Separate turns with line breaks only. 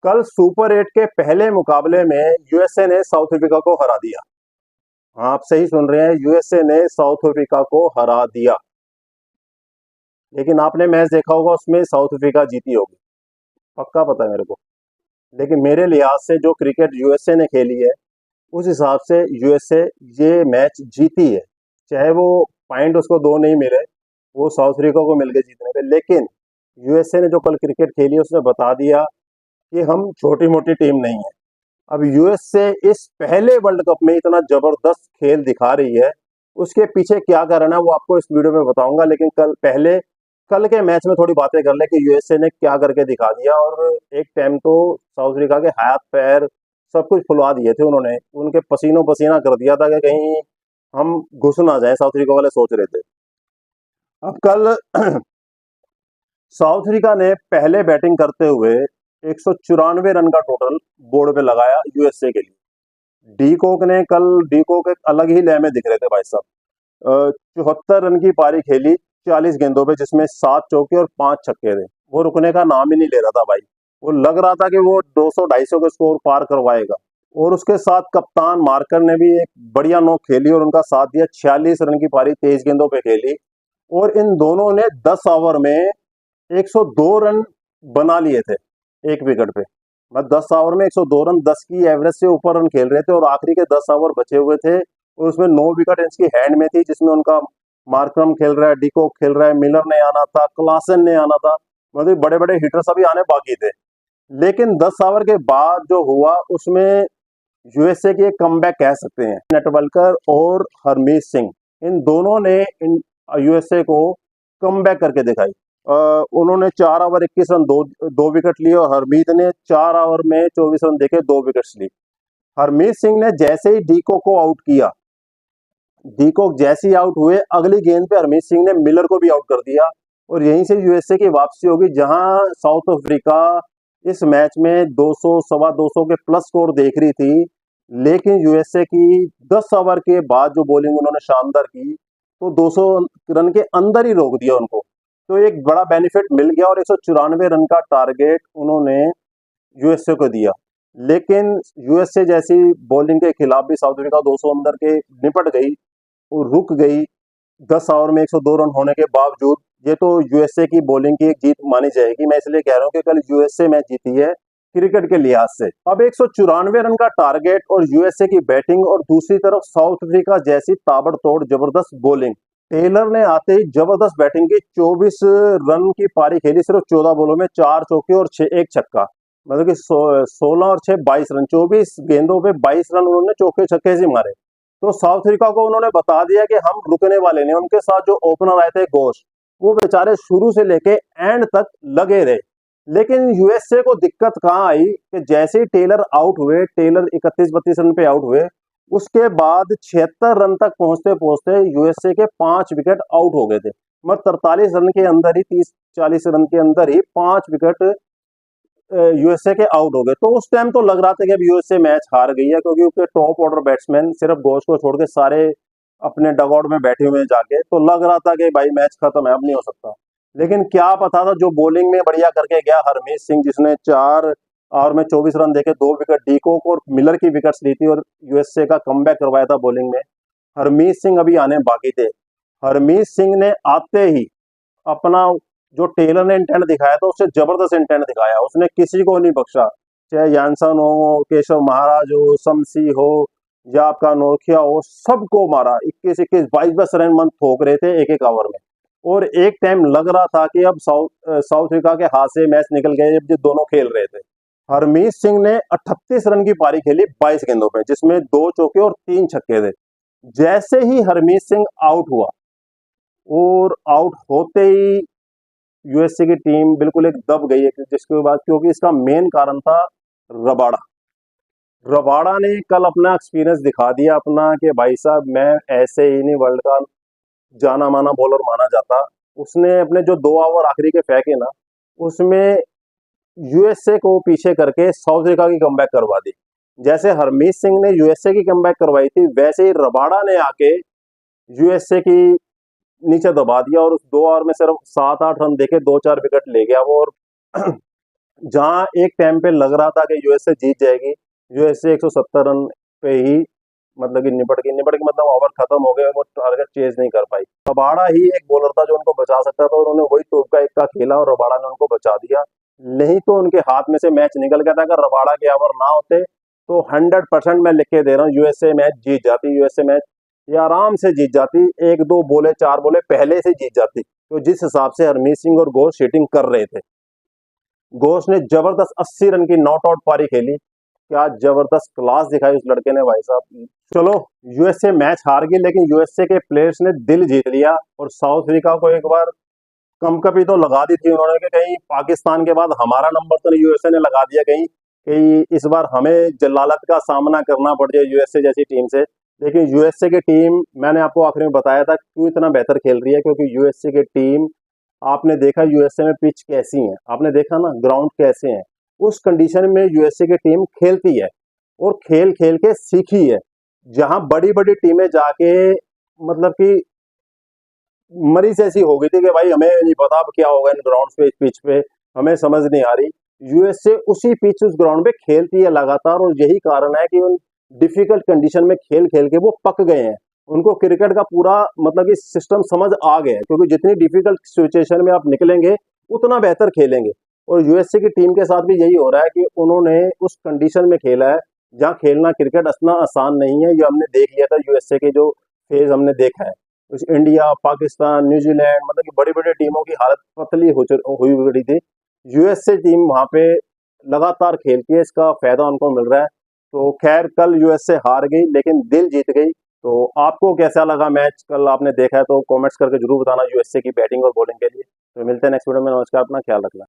कल सुपर 8 के पहले मुकाबले में यूएसए ने साउथ अफ्रीका को हरा दिया। हाँ, आप सही सुन रहे हैं, यूएसए ने साउथ अफ्रीका को हरा दिया। लेकिन आपने मैच देखा होगा, उसमें साउथ अफ्रीका जीती होगी, पक्का पता है मेरे को। लेकिन मेरे लिहाज से जो क्रिकेट यूएसए ने खेली है, उस हिसाब से यूएसए ये मैच जीती है। चाहे वो पॉइंट उसको दो नहीं मिले, वो साउथ अफ्रीका को मिल गए जीतने पे, लेकिन यूएसए ने जो कल क्रिकेट खेली है, उसने बता दिया कि हम छोटी मोटी टीम नहीं है। अब यूएसए इस पहले वर्ल्ड कप में इतना जबरदस्त खेल दिखा रही है, उसके पीछे क्या कारण है वो आपको इस वीडियो में बताऊंगा। लेकिन कल के मैच में थोड़ी बातें कर ले कि यूएसए ने क्या करके दिखा दिया। और एक टाइम तो साउथ अफ्रीका के हाथ पैर सब कुछ फुलवा दिए थे उन्होंने, उनके पसीनों पसीना कर दिया था कि कहीं हम घुस ना जाए, साउथ अफ्रीका वाले सोच रहे थे। अब कल साउथ अफ्रीका ने पहले बैटिंग करते हुए 194 रन का टोटल बोर्ड पे लगाया यूएसए के लिए। डी कोक एक अलग ही लय में दिख रहे थे भाई साहब। 74 रन की पारी खेली 40 गेंदों पे, जिसमें 7 चौके और 5 छक्के थे। वो रुकने का नाम ही नहीं ले रहा था भाई। वो लग रहा था कि वो 200-250 के स्कोर पार करवाएगा। और उसके साथ कप्तान मार्कर ने भी एक बढ़िया नोक खेली और उनका साथ दिया। 46 रन की पारी 23 गेंदों पे खेली और इन दोनों ने 10 ओवर में 102 रन बना लिए थे एक विकेट पे। मैं 10 ओवर में 102 रन, 10 की एवरेज से ऊपर रन खेल रहे थे और आखिरी के 10 ओवर बचे हुए थे और उसमें 9 विकेट इनकी हैंड में थी, जिसमें उनका मार्करम खेल रहा है, डिकॉक खेल रहा है, मिलर ने आना था, क्लासन ने आना था, मतलब बड़े बड़े हिटर्स अभी आने बाकी थे। लेकिन 10 ओवर के बाद जो हुआ उसमें यूएसए की एक कमबैक कह सकते हैं। नेटवल्कर और हरमीत सिंह, इन दोनों ने यूएसए को कमबैक करके दिखाई। उन्होंने 4 ओवर 21 रन दो विकेट लिए और हरमीत ने 4 ओवर में 24 रन देके 2 विकेट्स ली। हरमीत सिंह ने जैसे ही डीको को आउट किया, डीको जैसे ही आउट हुए, अगली गेंद पे हरमीत सिंह ने मिलर को भी आउट कर दिया और यहीं से यूएसए की वापसी होगी, जहां साउथ अफ्रीका इस मैच में 200 सवा 200 के प्लस स्कोर देख रही थी। लेकिन यूएसए की 10 ओवर के बाद जो बॉलिंग उन्होंने शानदार की, तो 200 रन के अंदर ही रोक दिया उनको। तो एक बड़ा बेनिफिट मिल गया और 194 रन का टारगेट उन्होंने यूएसए को दिया। लेकिन यूएसए जैसी बॉलिंग के खिलाफ भी साउथ अफ्रीका 200 अंदर के निपट गई और रुक गई 10 ओवर में 102 रन होने के बावजूद। ये तो यूएसए की बॉलिंग की एक जीत मानी जाएगी। मैं इसलिए कह रहा हूँ कि कल यूएसए मैच जीती है क्रिकेट के लिहाज से। अब 194 रन का टारगेट और यूएसए की बैटिंग और दूसरी तरफ साउथ अफ्रीका जैसी ताबड़तोड़ जबरदस्त बॉलिंग। टेलर ने आते ही जबरदस्त बैटिंग की, 24 रन की पारी खेली सिर्फ 14 बॉलों में, 4 चौके और 1 छक्का। मतलब कि 16 और 6 22 रन, 24 गेंदों पे 22 रन उन्होंने चौके छक्के से मारे। तो साउथ अफ्रीका को उन्होंने बता दिया कि हम रुकने वाले नहीं। उनके साथ जो ओपनर आए थे घोष, वो बेचारे शुरू से लेके एंड तक लगे रहे। लेकिन यूएसए को दिक्कत कहाँ आई कि जैसे ही टेलर आउट हुए, टेलर 31-32 रन पे आउट हुए, उसके बाद 76 रन तक पहुंचते पहुंचते यूएसए के 5 विकेट आउट हो गए थे। मतलब 43 रन के अंदर ही, 30-40 रन के अंदर ही 5 विकेट यूएसए के आउट हो गए। तो उस टाइम तो लग रहा था कि अब यूएसए मैच हार गई है, क्योंकि उसके टॉप ऑर्डर बैट्समैन सिर्फ घोष को छोड़ के सारे अपने डगआउट में बैठे हुए हैं जाके। तो लग रहा था कि भाई मैच खत्म है, अब नहीं हो सकता। लेकिन क्या पता था, जो बॉलिंग में बढ़िया करके गया हरमीत सिंह, जिसने 4 ओवर में 24 रन देके 2 विकेट डीकोक और मिलर की विकेट्स ली थी और यूएसए का कमबैक करवाया था बॉलिंग में। हरमीत सिंह अभी आने बाकी थे। हरमीत सिंह ने आते ही अपना, जो टेलर ने इंटेंट दिखाया था उससे जबरदस्त इंटेंट दिखाया। उसने किसी को नहीं बख्शा, चाहे यानसन हो, केशव महाराज हो, शमसी हो या आपका नोरखिया हो, सबको मारा। 21-21 22-22 रन मन ठोक रहे थे एक एक ओवर में। और एक टाइम लग रहा था कि अब साउथ अफ्रीका के हाथ से मैच निकल गए जब ये दोनों खेल रहे थे। हरमीत सिंह ने 38 रन की पारी खेली 22 गेंदों पे, जिसमें 2 चौके और 3 छक्के थे। जैसे ही हरमीत सिंह आउट हुआ और आउट होते ही यूएसए की टीम बिल्कुल एक दब गई है, जिसके बाद, क्योंकि इसका मेन कारण था रबाड़ा। रबाड़ा ने कल अपना एक्सपीरियंस दिखा दिया अपना कि भाई साहब, मैं ऐसे ही नहीं वर्ल्ड का जाना माना बॉलर माना जाता। उसने अपने जो 2 ओवर आखिरी के फेंके ना, उसमें यूएसए को पीछे करके साउथ अफ्रीका की कमबैक करवा दी। जैसे हरमीत सिंह ने यूएसए की कमबैक करवाई थी, वैसे ही रबाड़ा ने आके यूएसए की नीचे दबा दिया और उस 2 ओवर में सिर्फ 7-8 रन देके 2-4 विकेट ले गया वो। और जहां एक टाइम पे लग रहा था कि यूएसए जीत जाएगी, यूएसए 170 रन पे ही मतलब कि निपट के मतलब ओवर खत्म हो गए, वो टारगेट चेज नहीं कर पाई। रबाड़ा ही एक बॉलर था जो उनको बचा सकता था, और उन्होंने वही टोपका इक्का खेला और रबाड़ा ने उनको बचा दिया। नहीं तो उनके हाथ में से मैच निकल गया था। अगर रबाड़ा के ओवर ना होते तो 100% मैं लिख के दे रहा हूँ यूएसए मैच जीत जाती। यूएसए मैच ये आराम से जीत जाती, एक दो बोले चार बोले पहले से जीत जाती। तो जिस हिसाब से हरमीत सिंह और घोष हिटिंग कर रहे थे, घोष ने जबरदस्त 80 रन की नॉट आउट पारी खेली। क्या जबरदस्त क्लास दिखाई उस लड़के ने भाई साहब। चलो, यूएसए मैच हार गई, लेकिन यूएसए के प्लेयर्स ने दिल जीत लिया और साउथ अफ्रीका को एक बार कंपकपी तो लगा दी थी उन्होंने कि कहीं पाकिस्तान के बाद हमारा नंबर तो नहीं यूएसए ने लगा दिया, कहीं कहीं इस बार हमें जलालत का सामना करना पड़ जाए यूएसए जैसी टीम से। लेकिन यूएसए की टीम, मैंने आपको आखिर में बताया था क्यों इतना बेहतर खेल रही है, क्योंकि यूएसए की टीम, आपने देखा यूएसए में पिच कैसी है, आपने देखा ना ग्राउंड कैसे हैं, उस कंडीशन में यूएसए की टीम खेलती है और खेल खेल के सीखी है। जहां बड़ी बड़ी टीमें जाके मतलब कि मरीज ऐसी हो गई थी कि भाई हमें नहीं पता अब क्या होगा इन ग्राउंड पे, इस पिच पे हमें समझ नहीं आ रही। यूएसए उसी पिच उस ग्राउंड पे खेलती है लगातार, और यही कारण है कि उन डिफिकल्ट कंडीशन में खेल खेल के वो पक गए हैं। उनको क्रिकेट का पूरा मतलब कि सिस्टम समझ आ गया है, क्योंकि जितनी डिफिकल्ट सिचुएशन में आप निकलेंगे उतना बेहतर खेलेंगे। और यूएसए की टीम के साथ भी यही हो रहा है कि उन्होंने उस कंडीशन में खेला है जहाँ खेलना क्रिकेट इतना आसान नहीं है। ये हमने देख लिया था यूएसए के जो फेज हमने देखा है, उस इंडिया, पाकिस्तान, न्यूजीलैंड, मतलब कि बड़ी-बड़ी टीमों की हालत पतली हुई पड़ी थी। यूएसए टीम वहाँ पे लगातार खेलती है, इसका फ़ायदा उनको मिल रहा है। तो ख़ैर कल यूएसए हार गई, लेकिन दिल जीत गई। तो आपको कैसा लगा मैच कल आपने देखा है तो कमेंट्स करके ज़रूर बताना यूएसए की बैटिंग और बॉलिंग के लिए। तो मिलते हैं नेक्स्ट वीडियो में, नमस्कार, अपना ख्याल रखना।